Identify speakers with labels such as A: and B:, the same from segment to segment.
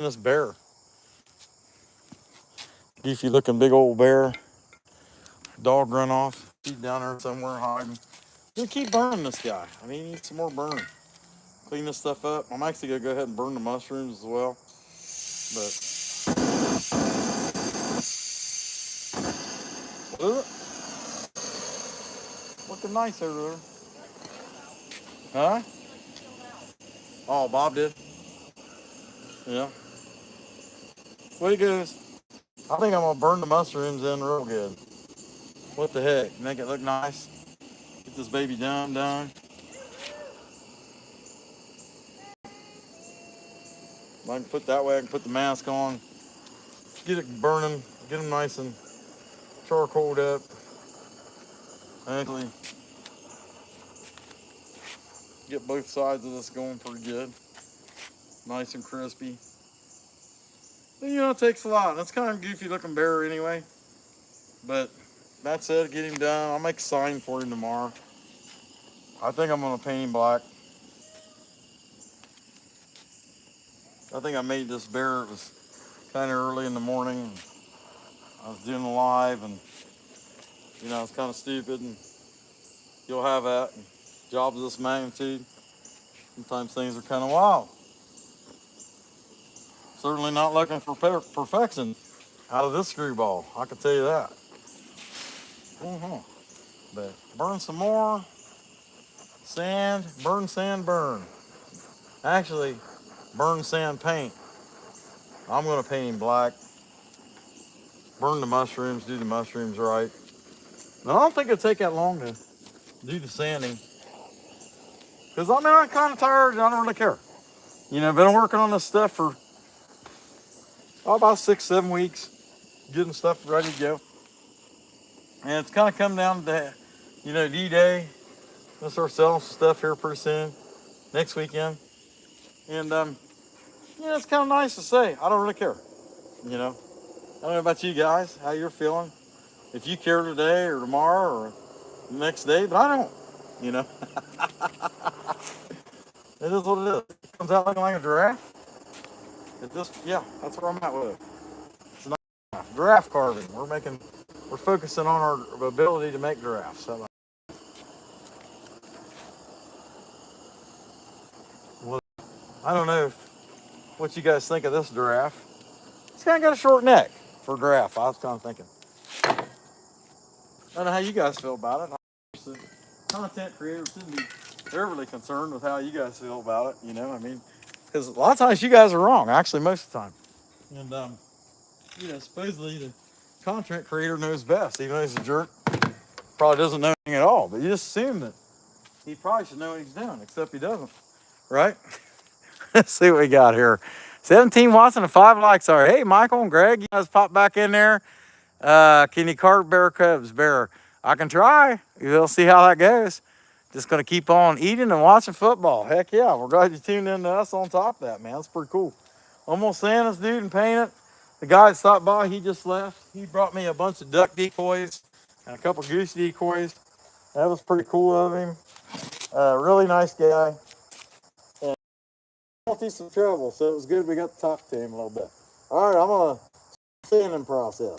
A: this bear. Goofy looking big old bear. Dog run off. He's down there somewhere hiding. We keep burning this guy. I mean, he needs some more burn. Clean this stuff up. I'm actually gonna go ahead and burn the mushrooms as well. But what is it? Looking nice over there. Huh? Oh, Bob did. Yeah. Way he goes. I think I'm gonna burn the mushrooms in real good. What the heck? Make it look nice. Get this baby done. I can put that way. I can put the mask on. Get it burning. Get them nice and charcoaled up. Actually, get both sides of this going pretty good. Nice and crispy. But, it takes a lot. That's kind of a goofy looking bear anyway. But that's it. Get him done. I'll make a sign for him tomorrow. I think I'm going to paint him black. I think I made this bear. It was kind of early in the morning. I was doing a live and, it's kind of stupid. And you'll have that. And jobs of this magnitude. Sometimes things are kind of wild. Certainly not looking for perfection out of this screwball. I can tell you that. But burn some more. Sand, burn. Actually, burn, sand, paint. I'm going to paint him black. Burn the mushrooms, do the mushrooms right. And I don't think it'll take that long to do the sanding. Because, I'm kind of tired and I don't really care. Been working on this stuff for about 6-7 weeks. Getting stuff ready to go. And it's kind of come down to, D-Day. Gonna start selling some stuff here pretty soon. Next weekend. And, it's kind of nice to say. I don't really care. I don't know about you guys, how you're feeling. If you care today or tomorrow or the next day, but I don't. It is what it is. It comes out looking like a giraffe. That's where I'm at with it. It's not giraffe carving. We're focusing on our ability to make giraffes. I don't know what you guys think of this giraffe. It's kind of got a short neck for a giraffe. I was kind of thinking. I don't know how you guys feel about it. The content creators shouldn't be overly concerned with how you guys feel about it. Because a lot of times you guys are wrong. Actually, most of the time. And supposedly the content creator knows best. Even though he's a jerk, probably doesn't know anything at all. But you just assume that he probably should know what he's doing, except he doesn't. Right? Let's see what we got here. 17 watts and 5 likes are. Hey, Michael and Greg, you guys pop back in there. Can you carve bear cubs? Bear. I can try. We'll see how that goes. Just going to keep on eating and watching football. Heck yeah. We're glad you tuned in to us on top of that, man. That's pretty cool. Almost saying this dude and paint it. The guy that stopped by, he just left. He brought me a bunch of duck decoys and a couple goose decoys. That was pretty cool of him. Really nice guy. And he's some trouble, so it was good we got to talk to him a little bit. All right, I'm going to sanding process.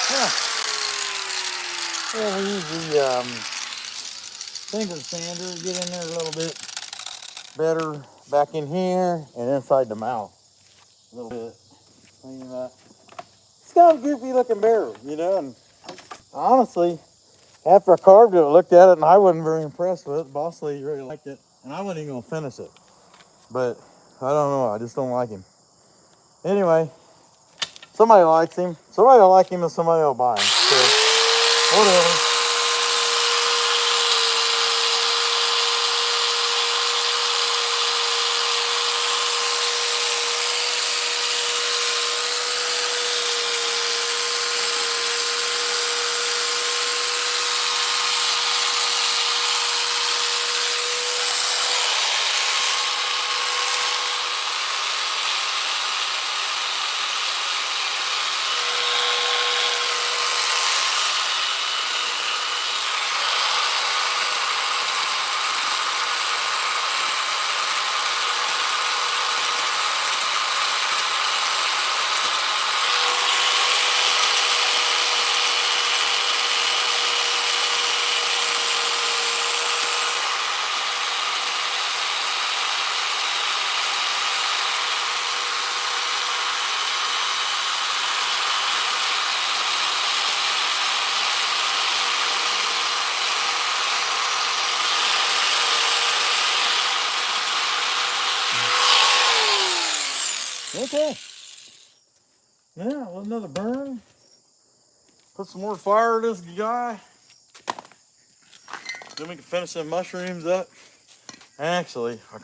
A: Yeah. Yeah, we use the finger sander, get in there a little bit better back in here and inside the mouth a little bit. Clean it up. It's got a goofy looking barrel, you know, and honestly, after I carved it, I looked at it and I wasn't very impressed with it. Boss lady really liked it, and I wasn't even gonna finish it. But I don't know, I just don't like him. Anyway, somebody likes him. Somebody will like him and somebody will buy him. So, whatever. Okay. Yeah, another burn. Put some more fire to this guy. Then we can finish them mushrooms up. Actually, I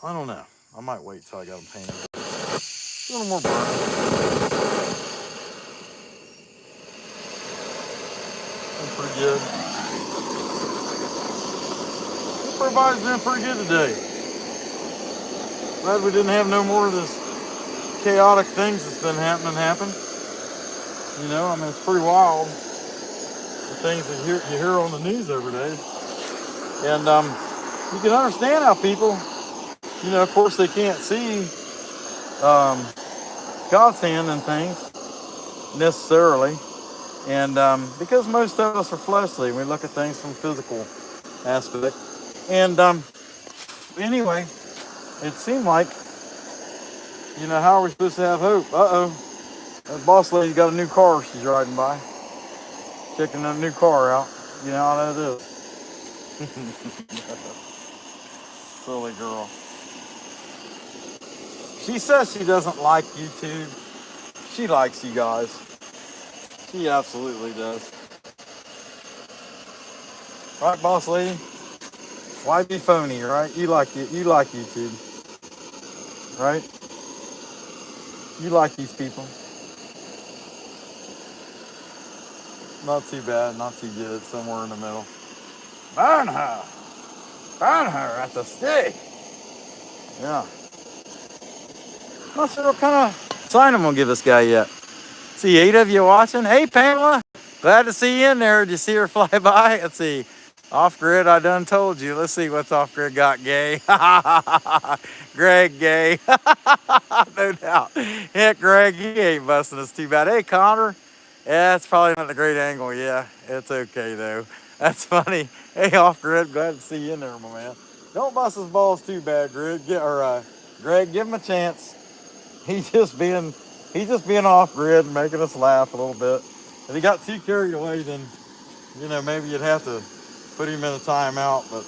A: don't know. I might wait till I got them painted. A little more burn. That's pretty good. Everybody's doing pretty good today. Glad we didn't have no more of this chaotic things that's been happen. You know, I mean, it's pretty wild, the things that you hear on the news every day. And you can understand how people, you know, of course they can't see um, God's hand in things necessarily. And because most of us are fleshly, we look at things from physical aspect. And anyway, it seemed like, you know, how are we supposed to have hope? Uh-oh, that boss lady's got a new car she's riding by, checking that new car out. You know how that is. Silly girl. She says she doesn't like YouTube. She likes you guys. She absolutely does. Right, boss lady? Why be phony, right? You like YouTube, right? You like these people. Not too bad, not too good. Somewhere in the middle. Burn her. Burn her at the stake. Yeah. Not sure what kind of sign I'm gonna give this guy yet. See 8 of you watching. Hey Pamela, glad to see you in there. Did you see her fly by? Let's see. Off grid, I done told you. Let's see what's off grid got gay. Greg gay. No doubt. Heck, Greg, he ain't busting us too bad. Hey Connor. Yeah, it's probably not a great angle. Yeah, it's okay though. That's funny. Hey off grid, glad to see you in there, my man. Don't bust his balls too bad, Greg. Greg, give him a chance. He's just being off grid and making us laugh a little bit. If he got too carried away, then you know maybe you'd have to put him in a timeout. But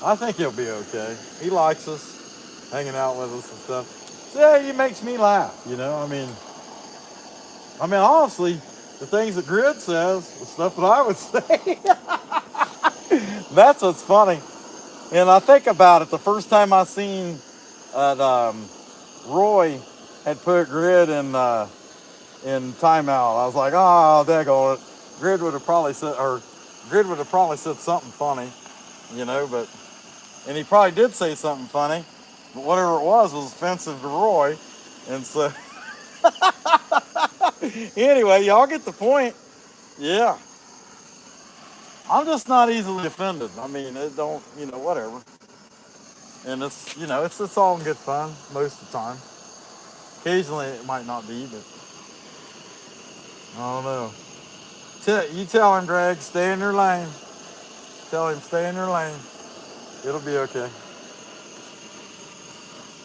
A: I think he'll be okay. He likes us, hanging out with us and stuff. So yeah, he makes me laugh. You know, I mean, honestly, the things that Grid says, the stuff that I would say, that's what's funny. And I think about it. The first time I seen Roy had put Grid in timeout, I was like, oh, daggone it. Grid would have probably said something funny, you know, and he probably did say something funny, but whatever it was offensive to Roy. And so, anyway, y'all get the point. Yeah. I'm just not easily offended. I mean, it don't, you know, whatever. And it's, you know, it's all in good fun most of the time. Occasionally it might not be, but I don't know. You tell him, Greg, stay in your lane. Tell him, stay in your lane. It'll be okay.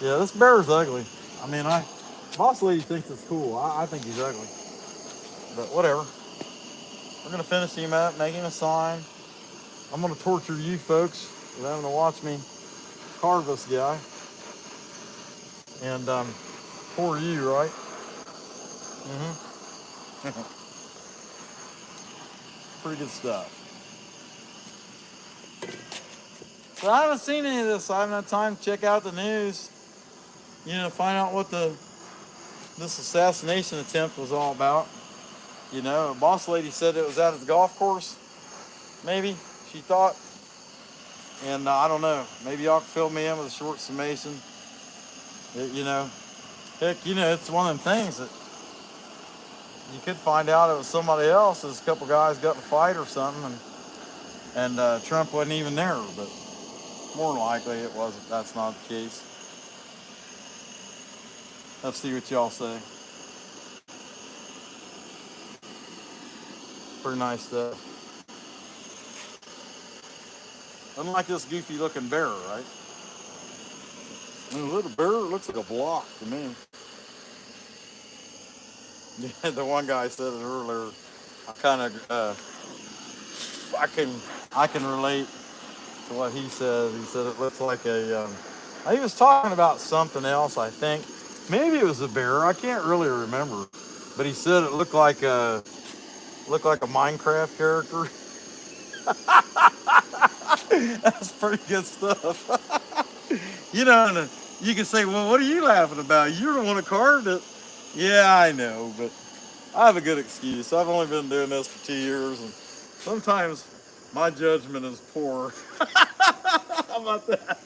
A: Yeah, this bear's ugly. I mean, boss lady thinks it's cool. I think he's ugly. But whatever. We're going to finish him up, make him a sign. I'm going to torture you folks with having to watch me carve this guy. And poor you, right? Mm-hmm. Pretty good stuff. So I haven't seen any of this. I haven't had time to check out the news, you know, to find out what this assassination attempt was all about. You know, a boss lady said it was at the golf course, maybe, she thought. And I don't know, maybe y'all can fill me in with a short summation. You know, heck, you know, it's one of them things that you could find out it was somebody else. There's a couple guys got in a fight or something, and Trump wasn't even there, but more than likely it wasn't. That's not the case. Let's see what y'all say. Pretty nice stuff. Unlike this goofy looking bear, right? I mean, a little bear looks like a block to me. Yeah, the one guy said it earlier. I can relate to what he said. He said it looks like he was talking about something else, I think. Maybe it was a bear. I can't really remember. But he said it looked like a Minecraft character. That's pretty good stuff. You know, and you can say, well, what are you laughing about? You're the one that carved it. Yeah, I know, but I have a good excuse. I've only been doing this for 2 years, and sometimes my judgment is poor. How about that?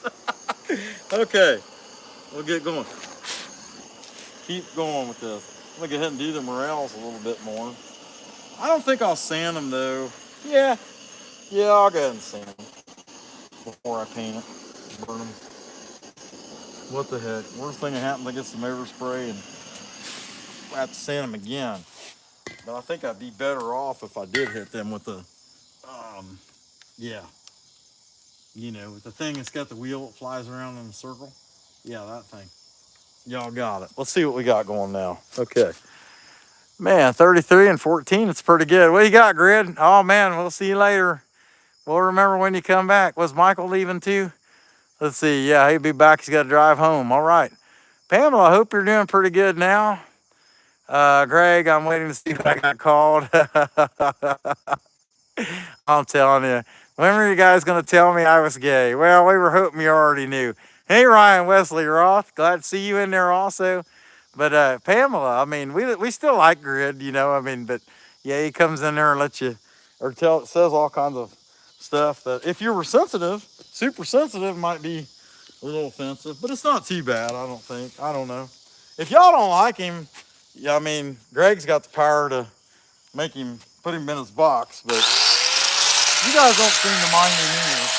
A: Okay. we'll get going. Keep going with this. I'm gonna go ahead and do the morels a little bit more. I don't think I'll sand them though. Yeah, I'll go ahead and sand them before I paint it. Burn them. What the heck? Worst thing that happens, I get some overspray and I have to sand them again. But I think I'd be better off if I did hit them with the, yeah. You know, with the thing that's got the wheel that flies around in a circle. Yeah, that thing. Y'all got it. Let's see what we got going now. Okay. Man, 33 and 14, it's pretty good. What you got, Grid? Oh, man, we'll see you later. We'll remember when you come back. Was Michael leaving too? Let's see. Yeah, he'll be back. He's got to drive home. All right. Pamela, I hope you're doing pretty good now. Greg, I'm waiting to see if I got called. I'm telling you. When were you guys going to tell me I was gay? Well, we were hoping you already knew. Hey, Ryan Wesley Roth. Glad to see you in there also. But Pamela, I mean, we still like Grid, you know. I mean, but yeah, he comes in there and lets you, or says all kinds of stuff that if you were sensitive, super sensitive, might be a little offensive. But it's not too bad, I don't think. I don't know. If y'all don't like him, yeah, I mean, Greg's got the power to make him, put him in his box, but you guys don't seem to mind him either.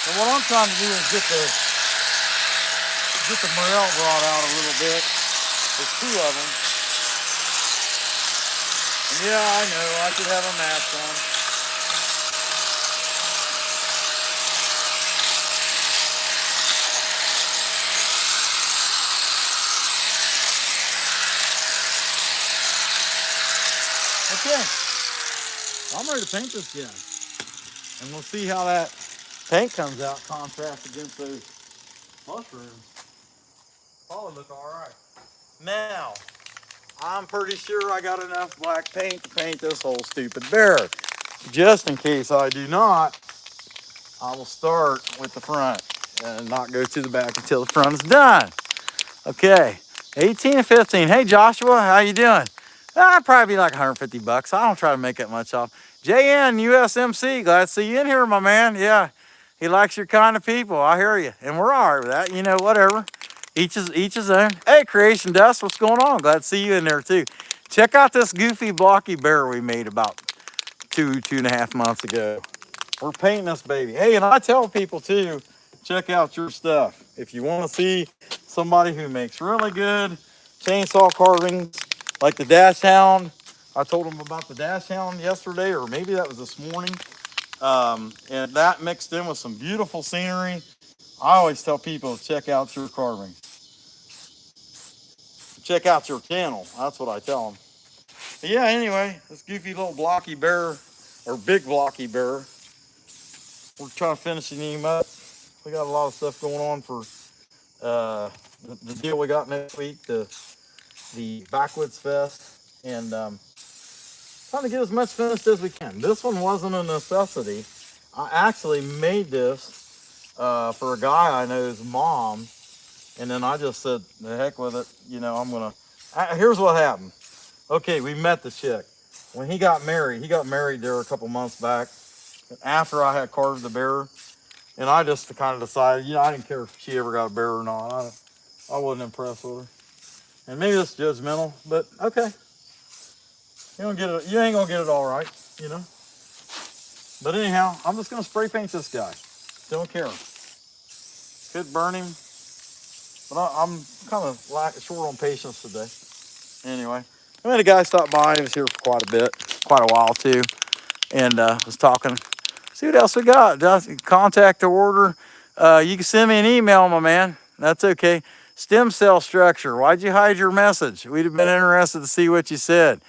A: And what I'm trying to do is get the morel brought out a little bit. There's two of them. And yeah, I know, I should have a mask on. Okay, I'm ready to paint this guy. And we'll see how that paint comes out, contrast against those mushrooms. Probably look all right. Now, I'm pretty sure I got enough black paint to paint this whole stupid bear. Just in case I do not, I will start with the front and not go to the back until the front is done. Okay, 18 and 15. Hey Joshua, how you doing? I'd probably be like 150 bucks. I don't try to make that much off. JN USMC, glad to see you in here, my man. Yeah, he likes your kind of people. I hear you, and we're all right with that. You know, whatever. Each his own. Hey, Creation Dust, what's going on? Glad to see you in there too. Check out this goofy blocky bear we made about two and a half months ago. We're painting this baby. Hey, and I tell people too, check out your stuff. If you want to see somebody who makes really good chainsaw carvings, like the Dash Hound. I told them about the Dash Hound yesterday, or maybe that was this morning. And that mixed in with some beautiful scenery. I always tell people to check out your carvings. Check out your channel. That's what I tell them. But yeah, anyway, this goofy little blocky bear, or big blocky bear, we're trying to finish him up. We got a lot of stuff going on for the deal we got next week, the Backwoods Fest, and trying to get as much finished as we can. This one wasn't a necessity. I actually made this for a guy I know's mom, and then I just said, the heck with it, you know, here's what happened. Okay, we met the chick. When he got married there a couple months back, after I had carved the bear, and I just kind of decided, you know, I didn't care if she ever got a bear or not. I wasn't impressed with her. And maybe that's judgmental, but okay. You ain't gonna get it all right, you know. But anyhow, I'm just gonna spray paint this guy. Don't care. Could burn him, but I'm kind of short on patience today. Anyway, I had a guy stop by. He was here for quite a while too, and was talking. See what else we got. Just contact or order. You can send me an email, my man. That's okay. Stem cell structure. Why'd you hide your message? We'd have been interested to see what you said.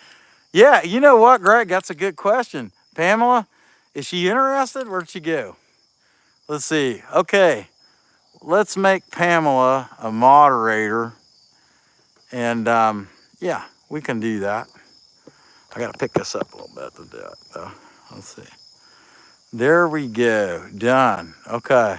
A: Yeah, you know what, Greg? That's a good question. Pamela, is she interested? Where'd she go? Let's see. Okay, let's make Pamela a moderator. And yeah, we can do that. I got to pick this up a little bit to do it, though. Let's see. There we go. Done. Okay.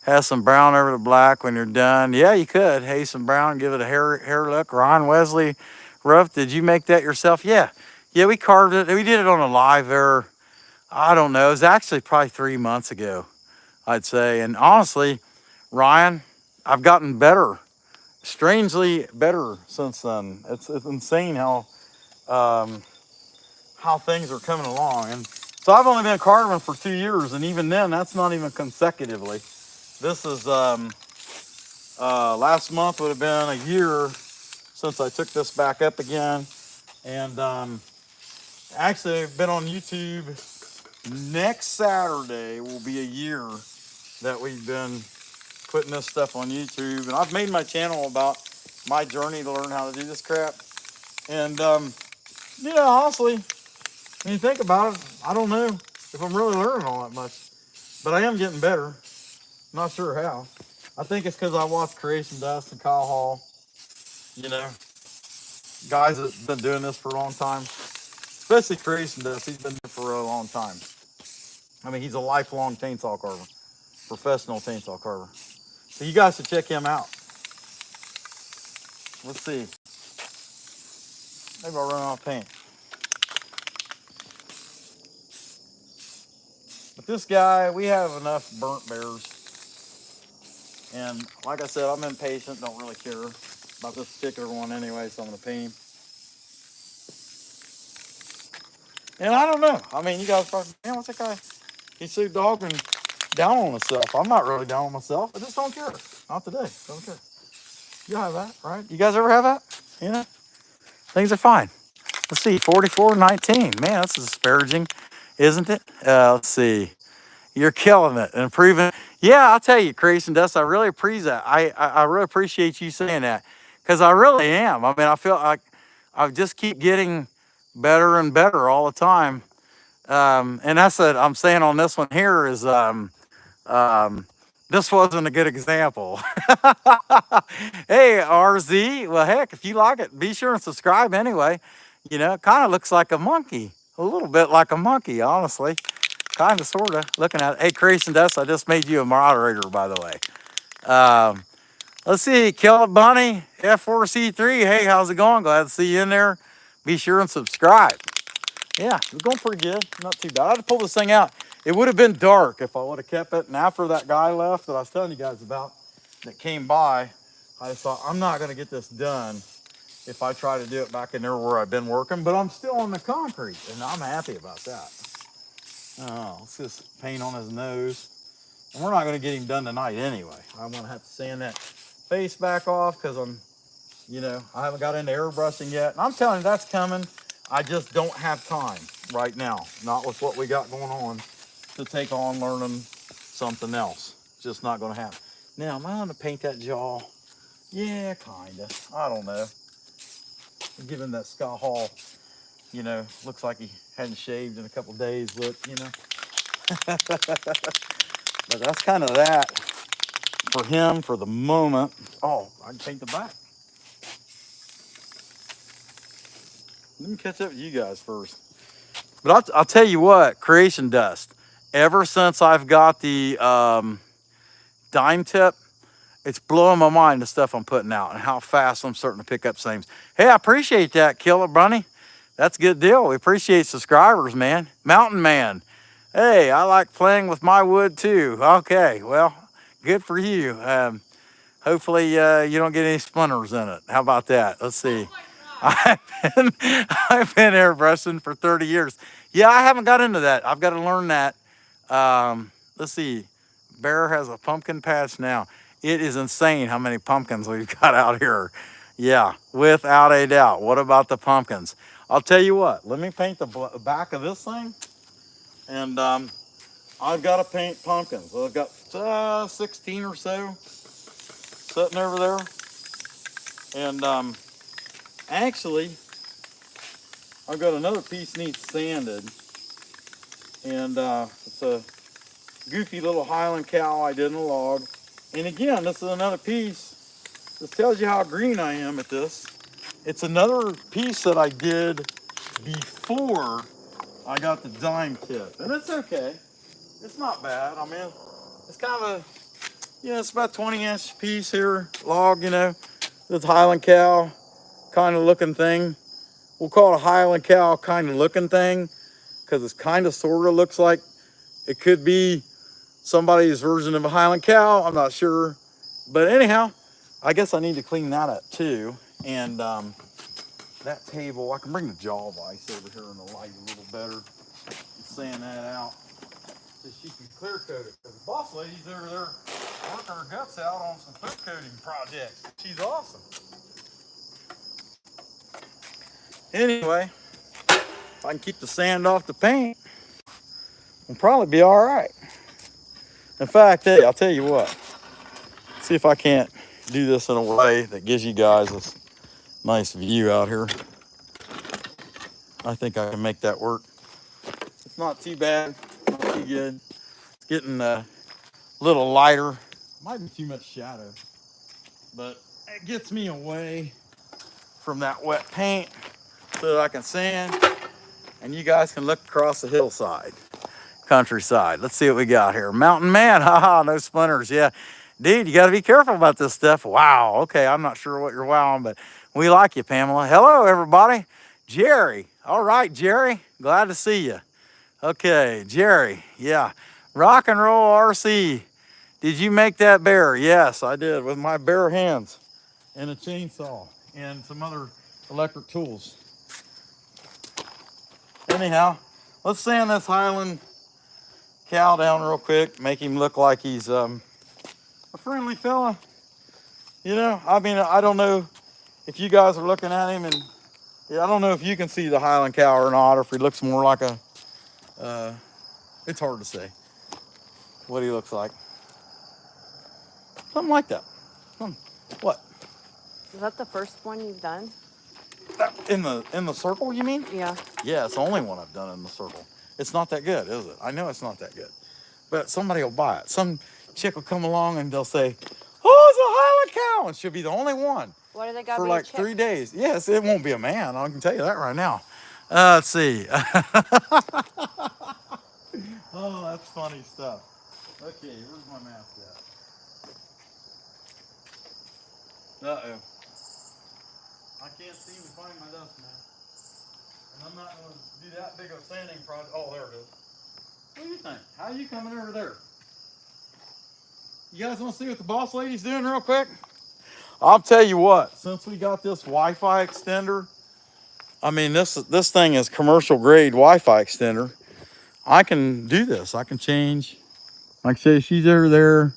A: Have some brown over the black when you're done. Yeah, you could. Hey, some brown, give it a hair look. Ron Wesley Ruff, did you make that yourself? Yeah. Yeah, we carved it. We did it on a live there. I don't know. It was actually probably 3 months ago, I'd say. And honestly, Ryan, I've gotten better, strangely better since then. It's insane how things are coming along. And so I've only been carving for 2 years, and even then, that's not even consecutively. This is last month would have been a year since I took this back up again. And actually, I've been on YouTube. Next Saturday will be a year that we've been putting this stuff on YouTube. And I've made my channel about my journey to learn how to do this crap. And, honestly, when you think about it, I don't know if I'm really learning all that much. But I am getting better. Not sure how. I think it's because I watched Creation Dust and Kyle Hall. Guys that been doing this for a long time. Especially Creation Dust. He's been doing it for a long time. I mean, he's a lifelong chainsaw carver. Professional chainsaw carver. So you guys should check him out. Let's see. Maybe I'll run out of paint. But this guy, we have enough burnt bears. And like I said, I'm impatient, don't really care about this particular one anyway, so I'm gonna paint him. And I don't know. I mean, you guys probably, man, what's that guy? He's so dogging down on himself. I'm not really down on myself. I just don't care. Not today. Don't care. You have that, right? You guys ever have that? Things are fine. Let's see, 44-19. Man, that's disparaging, isn't it? Let's see. You're killing it and improving. Yeah, I'll tell you, Creation Dust, I really appreciate that. I really appreciate you saying that, because I really am. I mean, I feel like I just keep getting better and better all the time. And that's what I'm saying on this one here is this wasn't a good example. Hey, RZ, well, heck, if you like it, be sure and subscribe anyway. It kind of looks like a monkey, a little bit like a monkey, honestly. Kind of, sort of, looking at it. Hey, Creation Dust, I just made you a moderator, by the way. Let's see, Kill It Bunny, F4C3. Hey, how's it going? Glad to see you in there. Be sure and subscribe. Yeah, it's going pretty good. Not too bad. I had to pull this thing out. It would have been dark if I would have kept it. And after that guy left that I was telling you guys about that came by, I just thought, I'm not going to get this done if I try to do it back in there where I've been working. But I'm still on the concrete, and I'm happy about that. Oh, let's just paint on his nose. And we're not going to get him done tonight anyway. I'm going to have to sand that face back off because I haven't got into airbrushing yet. And I'm telling you, that's coming. I just don't have time right now. Not with what we got going on to take on learning something else. Just not going to happen. Now, am I going to paint that jaw? Yeah, kind of. I don't know. Given that Scott Hall, looks like he hadn't shaved in a couple days, look, But that's kind of that for him for the moment. Oh, I can paint the back. Let me catch up with you guys first. But I'll tell you what, Creation Dust, ever since I've got the dime tip, it's blowing my mind, the stuff I'm putting out and how fast I'm starting to pick up things. Hey, I appreciate that, Kill It Bunny. That's a good deal. We appreciate subscribers, man. Mountain Man. Hey, I like playing with my wood too. Okay, well, good for you. Hopefully you don't get any splinters in it. How about that? Let's see. I've been airbrushing for 30 years. Yeah, I haven't got into that. I've got to learn that. Let's see. Bear has a pumpkin patch now. It is insane how many pumpkins we've got out here. Yeah, without a doubt. What about the pumpkins? I'll tell you what. Let me paint the back of this thing. And I've got to paint pumpkins. I've got 16 or so sitting over there. And actually, I've got another piece needs sanded. And it's a goofy little Highland cow I did in a log. And again, this is another piece. This tells you how green I am at this. It's another piece that I did before I got the dime tip. And it's okay. It's not bad. I mean, it's kind of a, it's about 20-inch piece here, log, this Highland cow kind of looking thing. we'll call it a Highland cow kind of looking thing, because it's kind of sort of looks like it could be somebody's version of a Highland cow. I'm not sure. But anyhow, I guess I need to clean that up too. And that table, I can bring the jaw vise over here in the light a little better and sand that out so she can clear coat it. Because the boss lady's over there working her guts out on some clear coating projects. She's awesome. Anyway, if I can keep the sand off the paint, we'll probably be all right. In fact, hey, I'll tell you what. See if I can't do this in a way that gives you guys this nice view out here. I think I can make that work. It's not too bad, not too good. It's getting a little lighter. Might be too much shadow, but it gets me away from that wet paint so that I can sand and you guys can look across the hillside, countryside. Let's see what we got here. Mountain man, haha, no splinters. Yeah, dude, you got to be careful about this stuff. Wow, okay, I'm not sure what you're wowing, but we like you, Pamela. Hello, everybody. Jerry, all right, Jerry, glad to see you. Okay, Jerry, yeah. Rock and roll RC. Did you make that bear? Yes, I did, with my bare hands and a chainsaw and some other electric tools. Anyhow, let's sand this Highland cow down real quick, make him look like he's a friendly fella. You know, I mean, I don't know if you guys are looking at him, and yeah, I don't know if you can see the Highland cow or not, or if he looks more like a, it's hard to say what he looks like. Something like that. What?
B: Is that the first one you've done?
A: In the circle, you mean?
B: Yeah.
A: Yeah, it's the only one I've done in the circle. It's not that good, is it? I know it's not that good. But somebody will buy it. Some chick will come along and they'll say, oh, it's a Highland cow. And she'll be the only one.
B: What do they got
A: for like 3 days. Yes, it won't be a man. I can tell you that right now. Let's see. Oh, that's funny stuff. Okay, where's my mask at? Uh-oh. I can't seem to find my dust mask. And I'm not going to do that big of a sanding project. Oh, there it is. What do you think? How are you coming over there? You guys want to see what the boss lady's doing real quick? I'll tell you what, since we got this Wi-Fi extender, I mean, this thing is commercial grade Wi-Fi extender. I can do this. I can change. Like I say, she's over there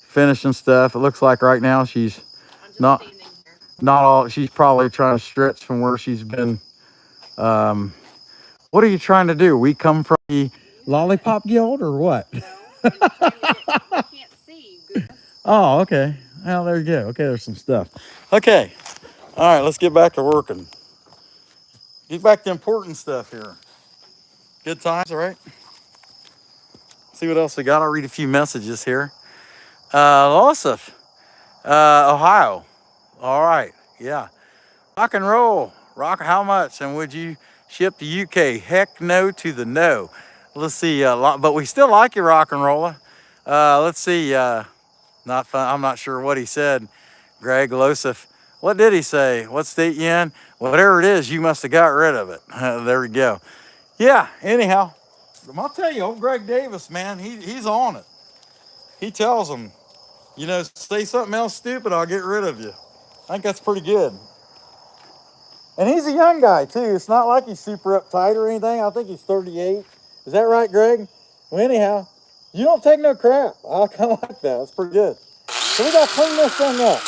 A: finishing stuff. It looks like right now she's not all, she's probably trying to stretch from where she's been. What are you trying to do? We come from the Lollipop Guild or what?
B: No, I can't see. Goodness.
A: Oh, okay. Well, there you go. Okay, there's some stuff. Okay. All right, let's get back to working. Get back to important stuff here. Good times, all right? See what else we got. I'll read a few messages here. Losif, Ohio. All right, yeah. Rock and roll. Rock, how much? And would you ship to UK? Heck no to the no. Let's see, but we still like you, rock and roller. Let's see, not fun. I'm not sure what he said. Greg Losif. What did he say? What state you in? Whatever it is, you must have got rid of it. There we go. Yeah, anyhow, I'll tell you, old Greg Davis, man, he's on it. He tells them, you know, say something else stupid, I'll get rid of you. I think that's pretty good. And he's a young guy, too. It's not like he's super uptight or anything. I think he's 38. Is that right, Greg? Well, anyhow, you don't take no crap. I kind of like that. That's pretty good. So we got to clean this thing up.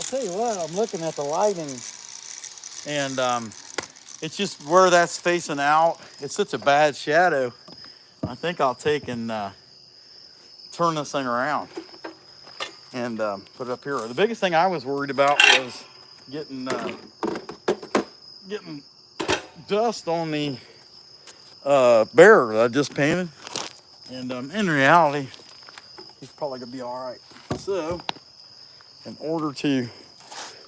A: tell you what, I'm looking at the lighting, and it's just where that's facing out. It's such a bad shadow. I think I'll take and turn this thing around and put it up here. The biggest thing I was worried about was getting dust on the bear that I just painted. And in reality, he's probably gonna be all right. So, in order to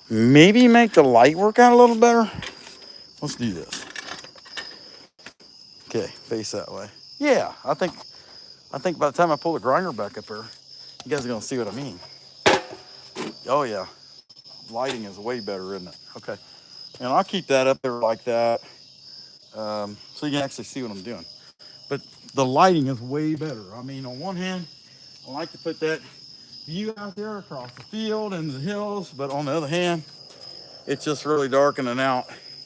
A: maybe make the light work out a little better, let's do this. Okay, face that way. Yeah, I think by the time I pull the grinder back up here, you guys are gonna see what I mean. Oh yeah, lighting is way better, isn't it? Okay, and I'll keep that up there like that, so you can actually see what I'm doing. But the lighting is way better. I mean, on one hand, I like to put that view out there across the field and the hills, but on the other hand, it's just really darkening out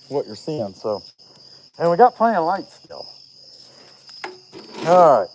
A: what you're seeing. So, and we got plenty of light still. All right.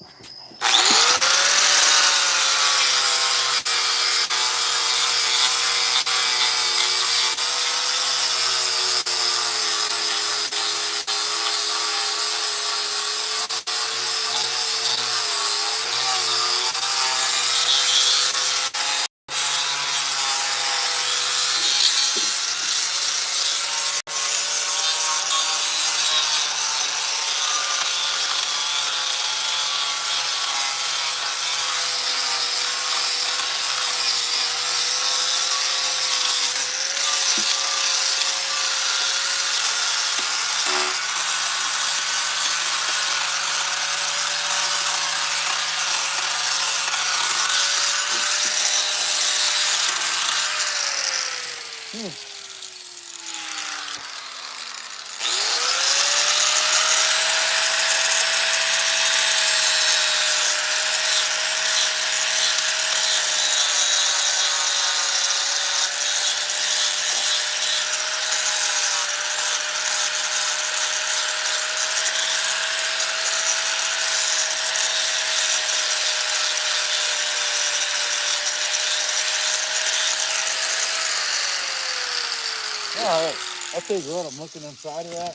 A: All right, I'll tell you what, I'm looking inside of that.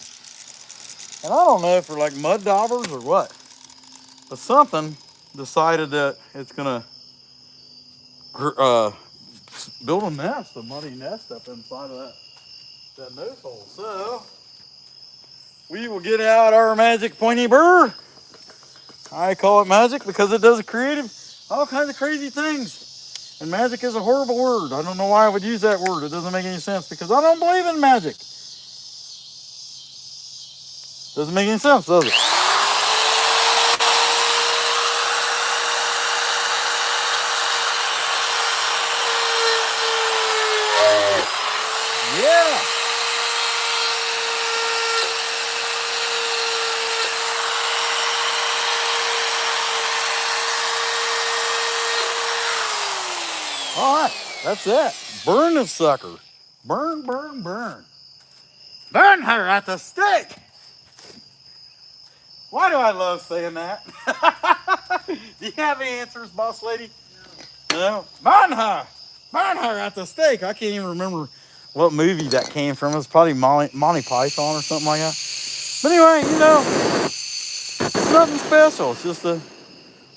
A: And I don't know if they're like mud daubers or what, but something decided that it's gonna build a nest, a muddy nest up inside of that nose hole. So we will get out our magic pointy burr. I call it magic because it does all kinds of crazy things. And magic is a horrible word. I don't know why I would use that word. It doesn't make any sense because I don't believe in magic. Doesn't make any sense, does it? Yeah. All right, that's it. Burn the sucker. Burn, burn, burn. Burn her at the stake. Why do I love saying that? Do you have any answers, boss lady? No. Burn her. Burn her at the stake. I can't even remember what movie that came from. It was probably Monty Python or something like that. But anyway, it's nothing special. It's just a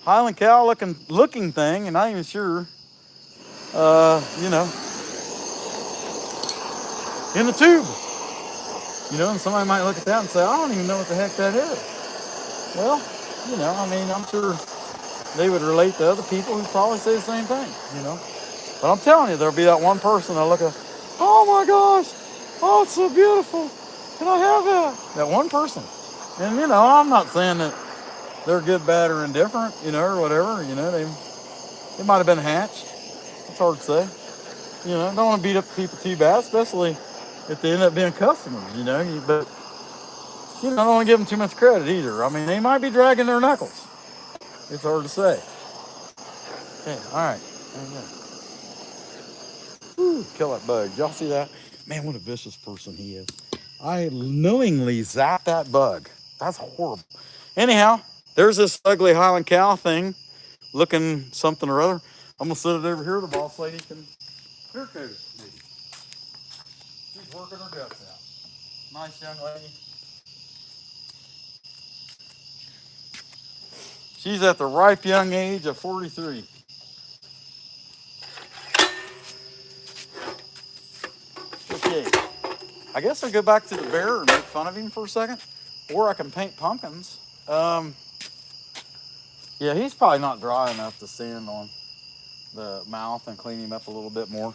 A: highland cow looking thing, and not even sure, in the tube. And somebody might look at that and say, I don't even know what the heck that is. Well, I'm sure they would relate to other people who probably say the same thing, But I'm telling you, there'll be that one person that'll look at, oh my gosh, oh, it's so beautiful. Can I have that? That one person. And, I'm not saying that they're good, bad, or indifferent, or whatever. They might have been hatched. It's hard to say. Don't want to beat up people too bad, especially if they end up being customers, But, I don't want to give them too much credit either. I mean, they might be dragging their knuckles. It's hard to say. Okay, all right. Whew, kill that bug. Y'all see that? Man, what a vicious person he is. I knowingly zapped that bug. That's horrible. Anyhow, there's this ugly highland cow thing looking something or other. I'm going to set it over here. The boss lady can clear coat it, maybe. working her guts out. Nice young lady. She's at the ripe young age of 43. Okay, I guess I'll go back to the bear and make fun of him for a second. Or I can paint pumpkins. Yeah, he's probably not dry enough to stand on the mouth and clean him up a little bit more.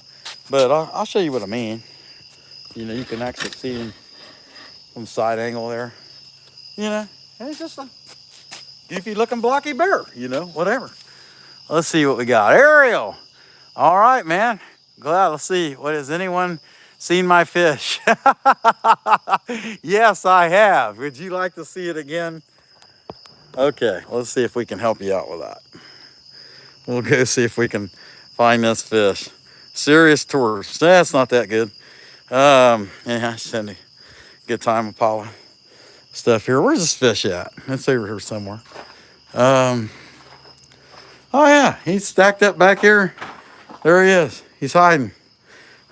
A: But I'll show you what I mean. You know, you can actually see him from side angle there. You know, and he's just a goofy looking blocky bear, you know, whatever. Let's see what we got. Ariel. All right, man. Glad. Let's see. What has anyone seen my fish? Yes, I have. Would you like to see it again? Okay, let's see if we can help you out with that. We'll go see if we can find this fish. Serious tourist. That's not that good. Yeah, I spend a good time with Paula. Stuff here. Where's this fish at? It's over here somewhere. Oh yeah, he's stacked up back here. There he is. He's hiding.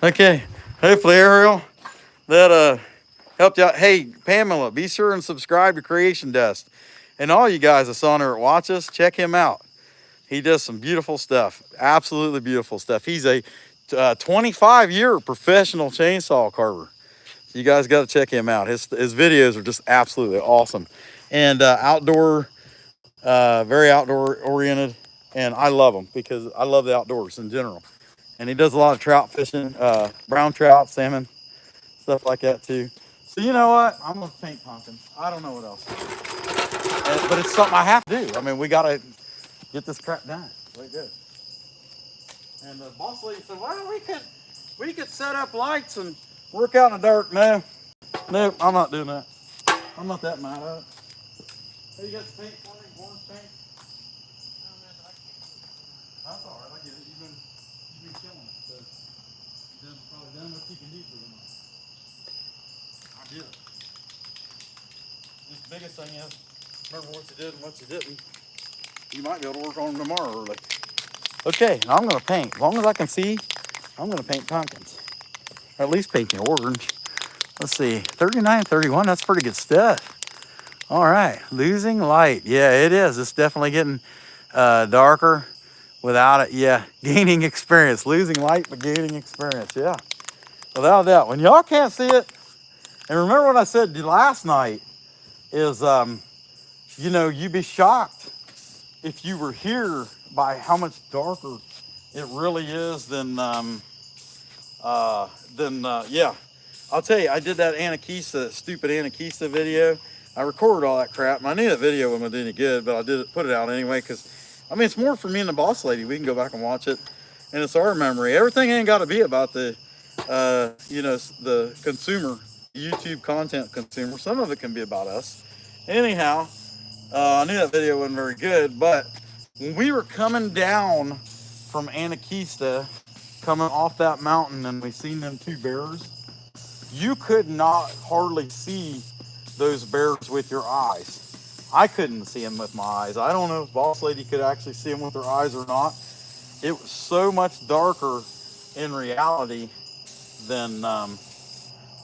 A: Okay. Hopefully, Ariel, that helped you out. Hey, Pamela, be sure and subscribe to Creation Dust. And all you guys that's on there that watch us, check him out. He does some beautiful stuff. Absolutely beautiful stuff. He's a 25-year professional chainsaw carver. You guys got to check him out. His videos are just absolutely awesome. And outdoor, very outdoor oriented. And I love him because I love the outdoors in general. And he does a lot of trout fishing, brown trout, salmon, stuff like that too. So you know what? I'm going to paint pumpkins. I don't know what else. But it's something I have to do. I mean, we got to get this crap done. Way good. And the boss lady said, well, we could set up lights and work out in the dark. No, I'm not doing that. I'm not that mad at it. Hey, you got the paint for me? Orange paint? That's all right. I get it. You've been killing it. So you've probably done what you can do for the month. I get it. The biggest thing is, remember what you did and what you didn't. You might be able to work on them tomorrow early. Okay, now I'm going to paint. As long as I can see, I'm going to paint pumpkins. Or at least paint the orange. Let's see, 39, 31, that's pretty good stuff. All right, losing light. Yeah, it is. It's definitely getting darker without it. Yeah, gaining experience. Losing light, but gaining experience. Yeah, without a doubt. When y'all can't see it, and remember what I said last night is, you know, you'd be shocked if you were here by how much darker it really is than yeah. I'll tell you, I did that stupid Anakisa video. I recorded all that crap, and I knew that video wasn't any good, but I put it out anyway, because, I mean, it's more for me and the boss lady. We can go back and watch it, and it's our memory. Everything ain't got to be about the, you know, the consumer, YouTube content consumer. Some of it can be about us. Anyhow, I knew that video wasn't very good, but when we were coming down from Anakista, coming off that mountain, and we seen them two bears, you could not hardly see those bears with your eyes. I couldn't see them with my eyes. I don't know if boss lady could actually see them with her eyes or not. It was so much darker in reality than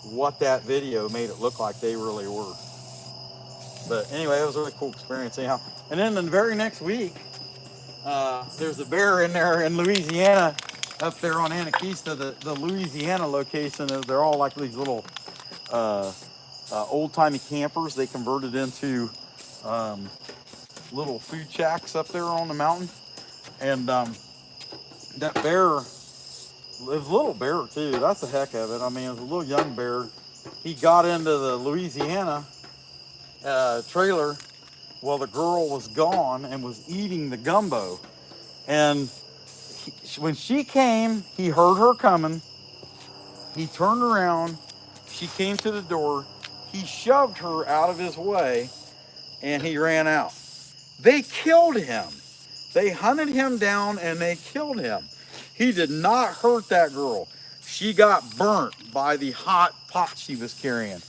A: what that video made it look like they really were. But anyway, it was a really cool experience anyhow. And then the very next week, there's a bear in there in Louisiana, up there on Anakista. The Louisiana location is, they're all like these little old-timey campers. They converted into little food shacks up there on the mountain. And that bear, it was a little bear too. That's the heck of it. I mean, it was a little young bear. He got into the Louisiana trailer while the girl was gone and was eating the gumbo. And when she came, he heard her coming. He turned around. She came to the door. He shoved her out of his way, and he ran out. They killed him. They hunted him down, and they killed him. He did not hurt that girl. She got burnt by the hot pot she was carrying.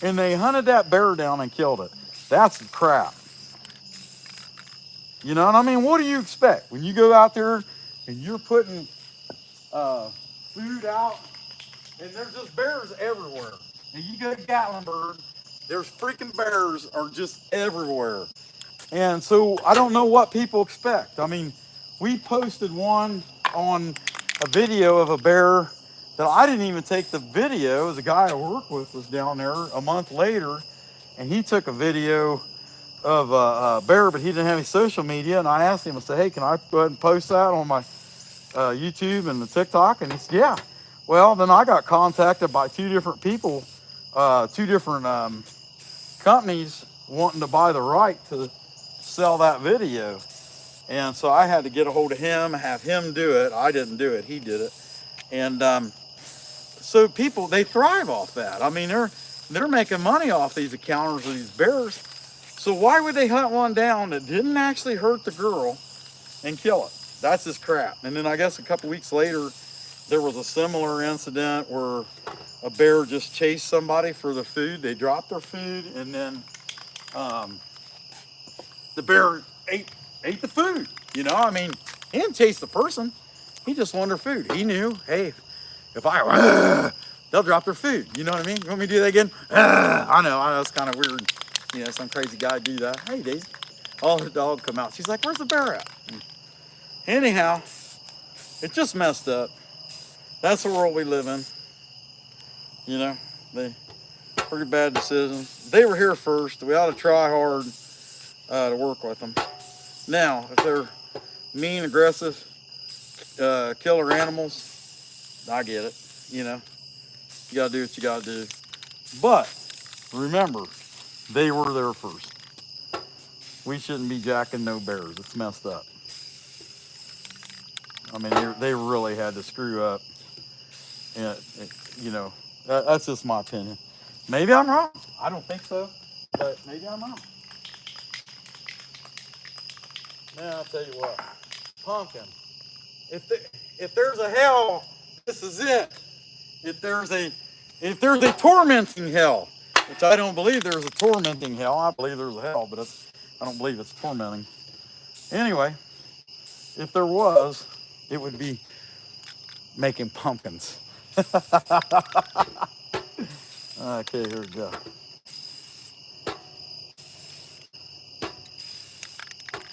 A: And they hunted that bear down and killed it. That's crap. You know what I mean? What do you expect when you go out there and you're putting food out And there's just bears everywhere. And you go to Gatlinburg, there's freaking bears are just everywhere. And so I don't know what people expect. I mean, we posted one on a video of a bear that I didn't even take the video. The guy I work with was down there a month later, and he took a video of a bear, but he didn't have any social media. And I asked him, I said, hey, can I go ahead and post that on my YouTube and the TikTok? And he said, yeah. Well, then I got contacted by two different people, two different companies wanting to buy the right to sell that video. And so I had to get a hold of him, have him do it. I didn't do it, he did it. And so people, they thrive off that. I mean, they're making money off these encounters of these bears. So why would they hunt one down that didn't actually hurt the girl and kill it? That's just crap. And then I guess a couple weeks later, there was a similar incident where a bear just chased somebody for the food. They dropped their food, and then the bear ate the food. You know, I mean, he didn't chase the person. He just wanted their food. He knew, hey, if I, they'll drop their food. You know what I mean? You want me to do that again? I know, it's kind of weird. You know, some crazy guy do that. Hey, Daisy. Oh, her dog come out. She's like, where's the bear at? Anyhow, it just messed up. That's the world we live in. You know, pretty bad decisions. They were here first. We ought to try hard to work with them. Now, if they're mean, aggressive, killer animals, I get it. You know, you gotta do what you gotta do. But remember, they were there first. We shouldn't be jacking no bears. It's messed up. I mean, they really had to screw up. And, you know, that's just my opinion. Maybe I'm wrong. I don't think so, but maybe I'm wrong. Now I'll tell you what, pumpkin. If there's a hell, this is it. If there's a tormenting hell, which I don't believe there's a tormenting hell. I believe there's a hell, but I don't believe it's tormenting. Anyway, if there was, it would be making pumpkins. Okay, here we go.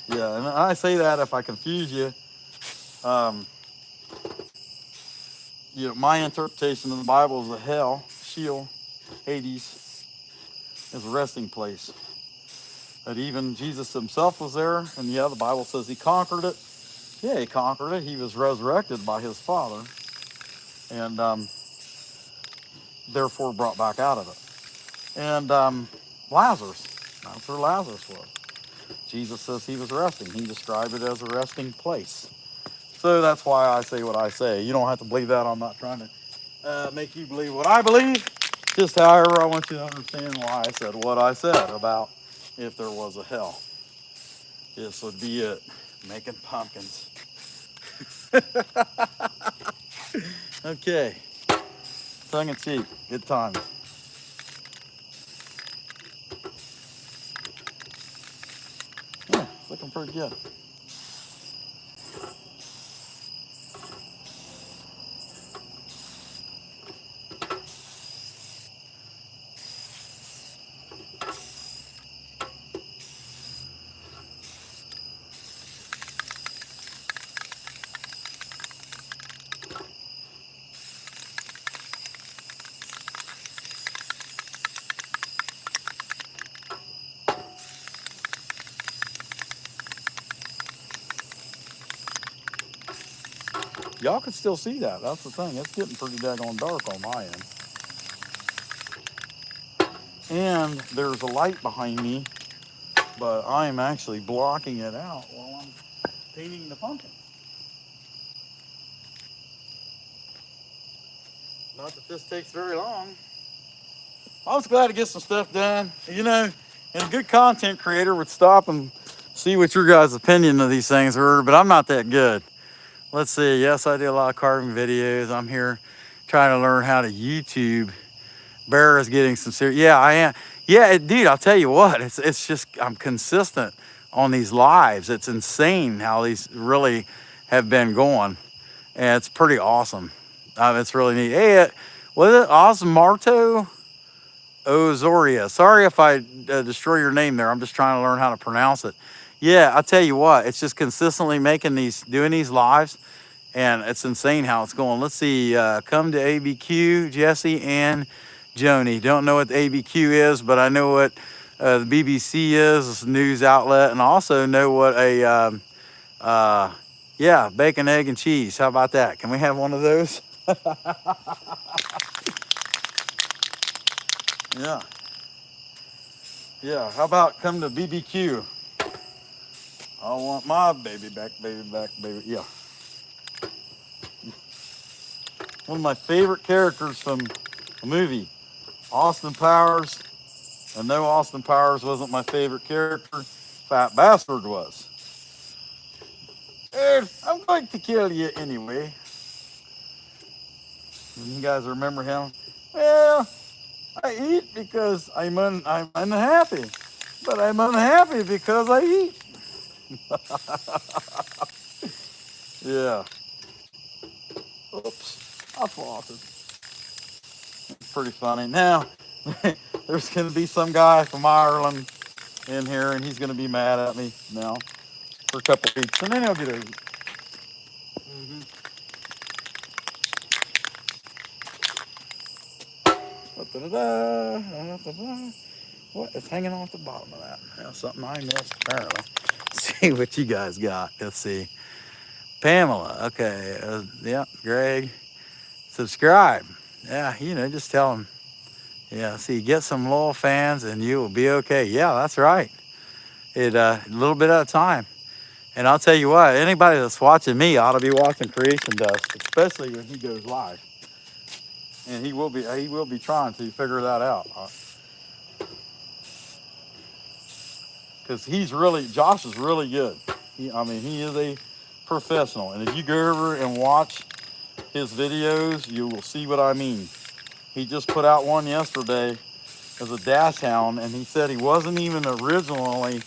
A: Yeah, and I say that if I confuse you. You know, my interpretation of the Bible is a hell, Sheol, Hades, is a resting place. But even Jesus himself was there, and yeah, the Bible says he conquered it. Yeah, he conquered it. He was resurrected by his Father, and therefore brought back out of it. And Lazarus, that's where Lazarus was. Jesus says he was resting. He described it as a resting place. So that's why I say what I say. You don't have to believe that. I'm not trying to make you believe what I believe. Just however I want you to understand why I said what I said about if there was a hell. This would be it. Making pumpkins. Okay. Tongue in cheek. Good times. Yeah, it's looking pretty good. Y'all can still see that. That's the thing. It's getting pretty daggone dark on my end. And there's a light behind me, but I'm actually blocking it out while I'm painting the pumpkin. Not that this takes very long. I was glad to get some stuff done. You know, and a good content creator would stop and see what your guys' opinion of these things were, but I'm not that good. Let's see. Yes, I do a lot of carving videos. I'm here trying to learn how to YouTube. Bear is getting some serious. Yeah, I am. Yeah, dude, I'll tell you what. It's just I'm consistent on these lives. It's insane how these really have been going, and it's pretty awesome. It's really neat. Hey, Was it Osmarto Ozoria? Sorry if I destroy your name there. I'm just trying to learn how to pronounce it. Yeah, I tell you what, it's just consistently doing these lives, and it's insane how it's going. Let's see, come to ABQ, Jesse and Joni. Don't know what the ABQ is, but I know what the BBC is. It's a news outlet, and I also know what a, yeah, bacon, egg, and cheese. How about that? Can we have one of those? Yeah. Yeah, how about come to BBQ? I want my baby back, baby. Yeah. One of my favorite characters from a movie, Austin Powers. And no, Austin Powers wasn't my favorite character. Fat Bastard was. Dude, I'm going to kill you anyway. You guys remember him? Well, I eat because I'm unhappy. But I'm unhappy because I eat. Yeah. Oops. I flossed. Pretty funny. Now, there's going to be some guy from Ireland in here, and he's going to be mad at me now for a couple weeks, and then he'll get over it. What is hanging off the bottom of that? That's something I missed, apparently. Let's see what you guys got. Let's see. Pamela. Okay. Yeah. Greg. Subscribe. Yeah. Just tell them. Yeah. See, get some loyal fans, and you will be okay. Yeah, that's right. A little bit at a time. And I'll tell you what, anybody that's watching me ought to be watching Creation Dust, especially when he goes live. And he will be trying to figure that out. Because Josh is really good. He is a professional. And if you go over and watch his videos, you will see what I mean. He just put out one yesterday as a dash hound, and he said he wasn't even originally,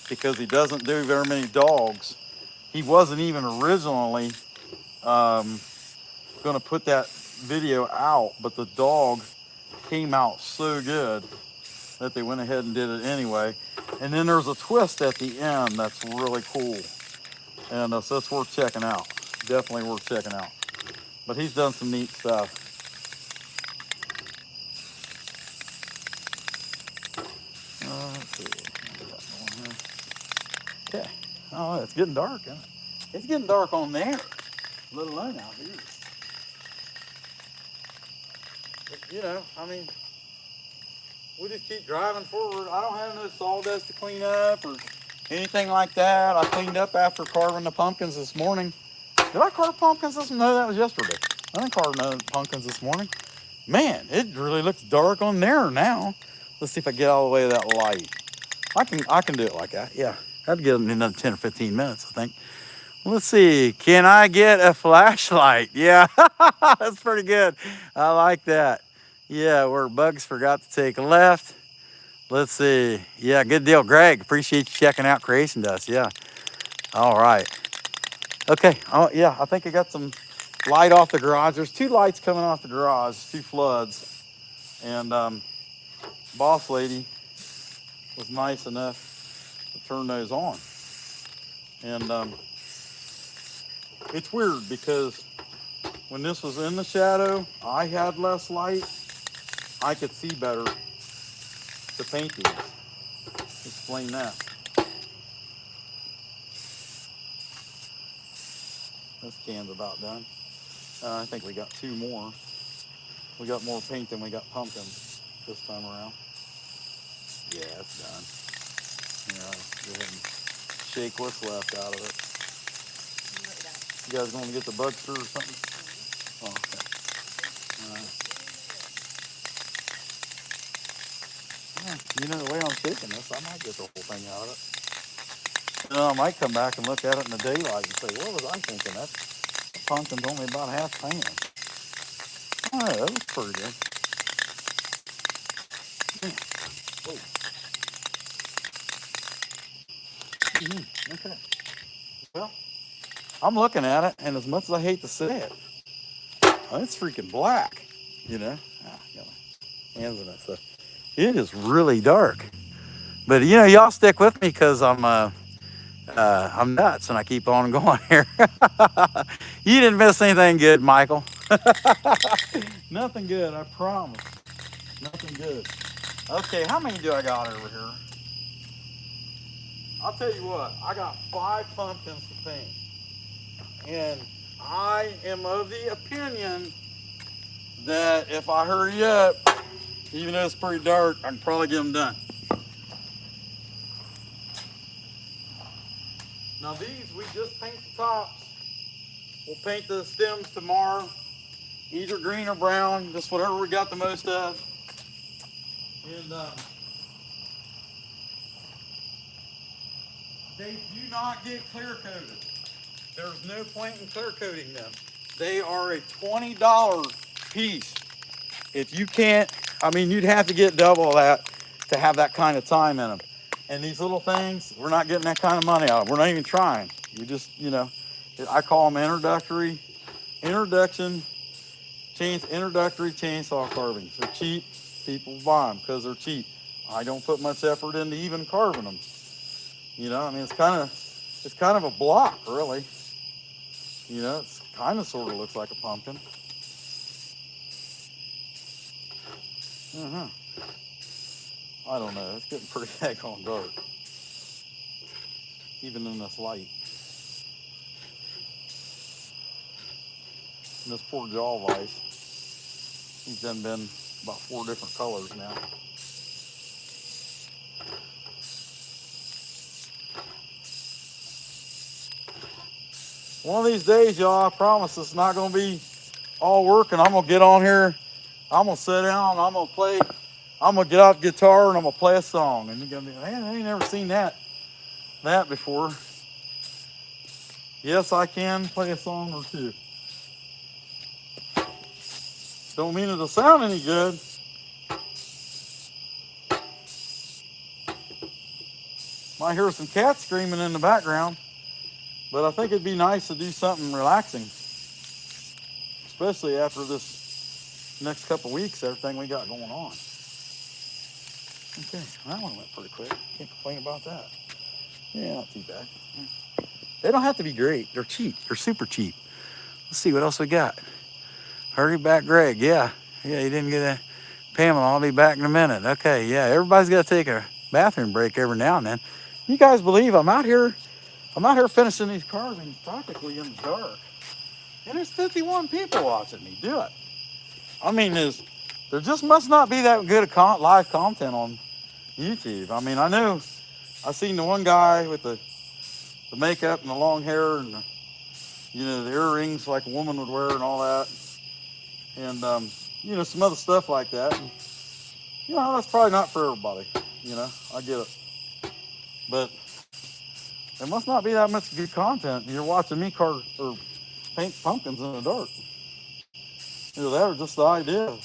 A: because he doesn't do very many dogs, he wasn't even originally going to put that video out, but the dog came out so good that they went ahead and did it anyway. And then there's a twist at the end that's really cool, and so that's worth checking out. Definitely worth checking out. But he's done some neat stuff. Let's see. Okay. Oh, it's getting dark, isn't it? It's getting dark on there, let alone out here. But, we just keep driving forward. I don't have no sawdust to clean up or anything like that. I cleaned up after carving the pumpkins this morning. Did I carve pumpkins this morning? No, that was yesterday. I didn't carve no pumpkins this morning. Man, it really looks dark on there now. Let's see if I get all the way to that light. I can do it like that. Yeah, I'd get it in another 10 or 15 minutes, I think. Let's see. Can I get a flashlight? Yeah, that's pretty good. I like that. Yeah, where Bugs forgot to take a left. Let's see. Yeah, good deal. Greg, appreciate you checking out Creation Dust. Yeah. All right. Okay. Oh, yeah, I think I got some light off the garage. There's 2 lights coming off the garage, 2 floods. And boss lady was nice enough to turn those on. And it's weird because when this was in the shadow, I had less light. I could see better to paint these. Explain that. This can's about done. I think we got 2 more. We got more paint than we got pumpkins this time around. Yeah, it's done. Go ahead and shake what's left out of it. You guys going to get the Bugster or something? Oh, okay. The way I'm shaking this, I might get the whole thing out of it. I might come back and look at it in the daylight and say, what was I thinking? That pumpkin's only about half pan. All right, that was pretty good. Okay. Well, I'm looking at it, and as much as I hate to say it, it's freaking black. You know, got my hands in that stuff. It is really dark, but you know, y'all stick with me because I'm nuts and I keep on going here. You didn't miss anything good, Michael. Nothing good, I promise. Nothing good. Okay, how many do I got over here? I'll tell you what, I got 5 pumpkins to paint. And I am of the opinion that if I hurry up, even though it's pretty dark, I can probably get them done. Now these, we just paint the tops. We'll paint the stems tomorrow, either green or brown, just whatever we got the most of. And they do not get clear coated. There's no point in clear coating them. They are a $20 piece. If you can't, I mean, you'd have to get double that to have that kind of time in them. And these little things, we're not getting that kind of money out of. We're not even trying. We just, you know, I call them introductory chainsaw carvings. They're cheap. People buy them because they're cheap. I don't put much effort into even carving them. You know, I mean, it's kind of a block, really. You know, it's kind of sort of looks like a pumpkin. Uh-huh. I don't know. It's getting pretty daggone dark, even in this light. And this poor jaw vice, he's done been about 4 different colors now. One of these days, y'all, I promise it's not going to be all work, and I'm going to get on here, I'm going to sit down, I'm going to play, I'm going to get out the guitar, and I'm going to play a song. And you're going to be, man, I ain't never seen that before. Yes, I can play a song or two. Don't mean it'll sound any good. Might hear some cats screaming in the background, but I think it'd be nice to do something relaxing, especially after this next couple weeks, everything we got going on. Okay, that one went pretty quick. Can't complain about that. Yeah, not too bad. They don't have to be great. They're cheap. They're super cheap. Let's see what else we got. Hurry back, Greg. Yeah, you didn't get a Pamela. I'll be back in a minute. Okay, yeah, everybody's got to take a bathroom break every now and then. You guys believe I'm out here finishing these carvings practically in the dark. And there's 51 people watching me do it. I mean, there just must not be that good of live content on YouTube. I mean, I know I seen the one guy with the makeup and the long hair and the earrings like a woman would wear and all that. And, some other stuff like that. And, that's probably not for everybody. I get it. But there must not be that much good content. You're watching me carve or paint pumpkins in the dark. Either that or just the idea of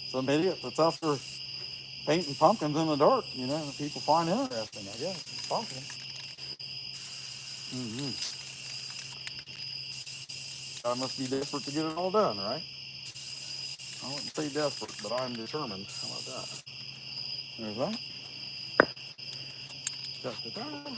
A: some idiot that's out there painting pumpkins in the dark, that people find interesting, I guess. It's possible. I must be desperate to get it all done, right? I wouldn't say desperate, but I'm determined. How about that? There's that. Da-da-da.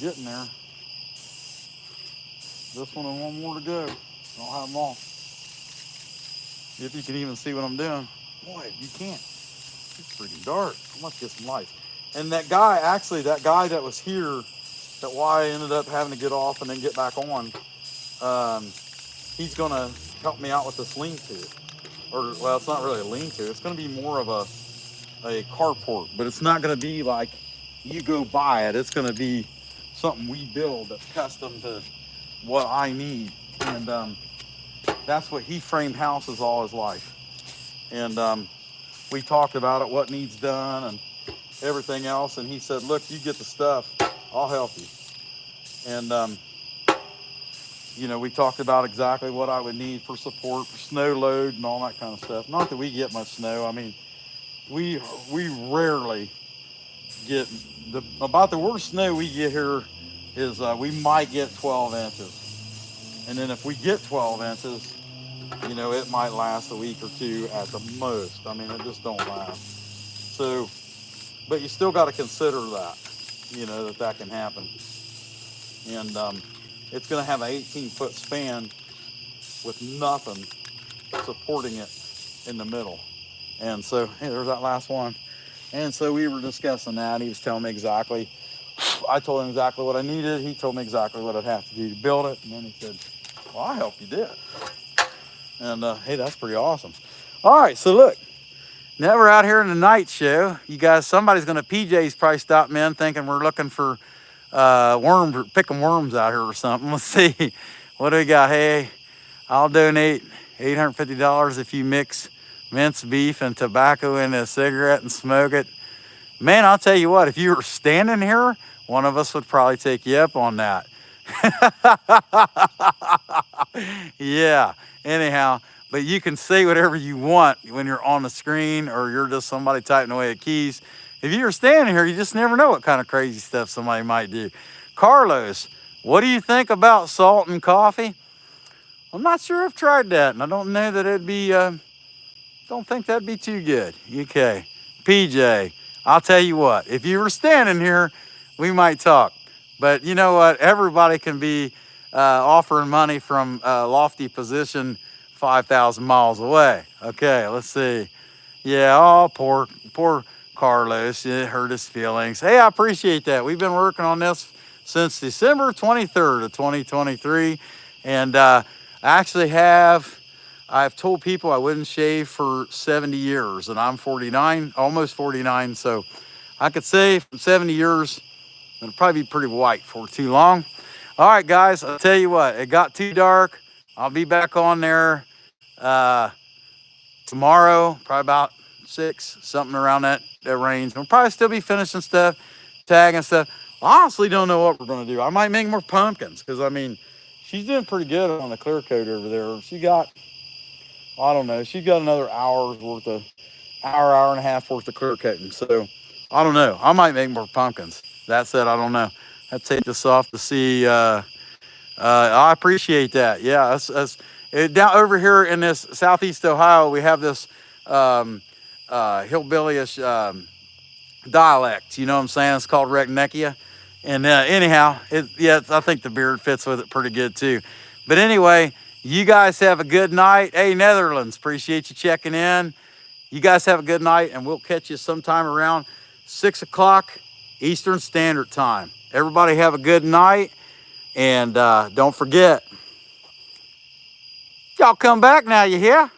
A: Getting there. This one and one more to go. I'll have them all. If you can even see what I'm doing. Boy, you can't. It's freaking dark. I must get some lights. And that guy that was here, that why I ended up having to get off and then get back on, he's going to help me out with this lean-to. Or, well, it's not really a lean-to. It's going to be more of a carport. But it's not going to be like you go buy it. It's going to be something we build that's custom to what I need. And that's what he framed houses all his life. And we talked about it, what needs done and everything else. And he said, look, you get the stuff, I'll help you. And You know, we talked about exactly what I would need for support, for snow load and all that kind of stuff. Not that we get much snow. I mean, we we rarely get about the worst snow we get here is we might get 12 inches. And then if we get 12 inches, you know, it might last a week or two at the most. I mean, it just don't last. So, but you still got to consider that, you know, that can happen. And it's going to have an 18-foot span with nothing supporting it in the middle. And so, hey, there's that last one. And so we were discussing that. He was telling me exactly. I told him exactly what I needed. He told me exactly what I'd have to do to build it. And then he said, well, I'll help you do it. And hey, that's pretty awesome. All right, so look. Now we're out here in the night show. You guys, somebody's going to, PJ's probably stopped in thinking we're looking for worms, picking worms out here or something. Let's see. What do we got? Hey, I'll donate $850 if you mix minced beef and tobacco in a cigarette and smoke it. Man, I'll tell you what, if you were standing here, one of us would probably take you up on that. Yeah, anyhow, but you can say whatever you want when you're on the screen or you're just somebody typing away at keys. If you're standing here, you just never know what kind of crazy stuff somebody might do. Carlos, what do you think about salt and coffee? I'm not sure I've tried that, and I don't know that it'd be, don't think that'd be too good. Okay, PJ, I'll tell you what, if you were standing here, we might talk. But you know what? Everybody can be offering money from a lofty position 5,000 miles away. Okay, let's see. Yeah, oh, poor Carlos. It hurt his feelings. Hey, I appreciate that. We've been working on this since December 23rd of 2023. And I actually I've told people I wouldn't shave for 70 years. And I'm 49, almost 49. So I could say from 70 years, it'll probably be pretty white for too long. All right, guys, I'll tell you what, it got too dark. I'll be back on there tomorrow, probably about 6, something around that range. We'll probably still be finishing stuff, tagging stuff. I honestly don't know what we're going to do. I might make more pumpkins because, I mean, she's doing pretty good on the clear coat over there. She got, I don't know, she's got another hour and a half worth of clear coating. So, I don't know. I might make more pumpkins. That said, I don't know. I'd take this off to see. I appreciate that. Yeah, down over here in this southeast Ohio, we have this hillbillyish dialect. You know what I'm saying? It's called Redneckia. And anyhow, I think the beard fits with it pretty good too. But anyway, you guys have a good night. Hey, Netherlands, appreciate you checking in. You guys have a good night, and we'll catch you sometime around 6 o'clock Eastern Standard Time. Everybody have a good night, and don't forget, y'all come back now, you hear?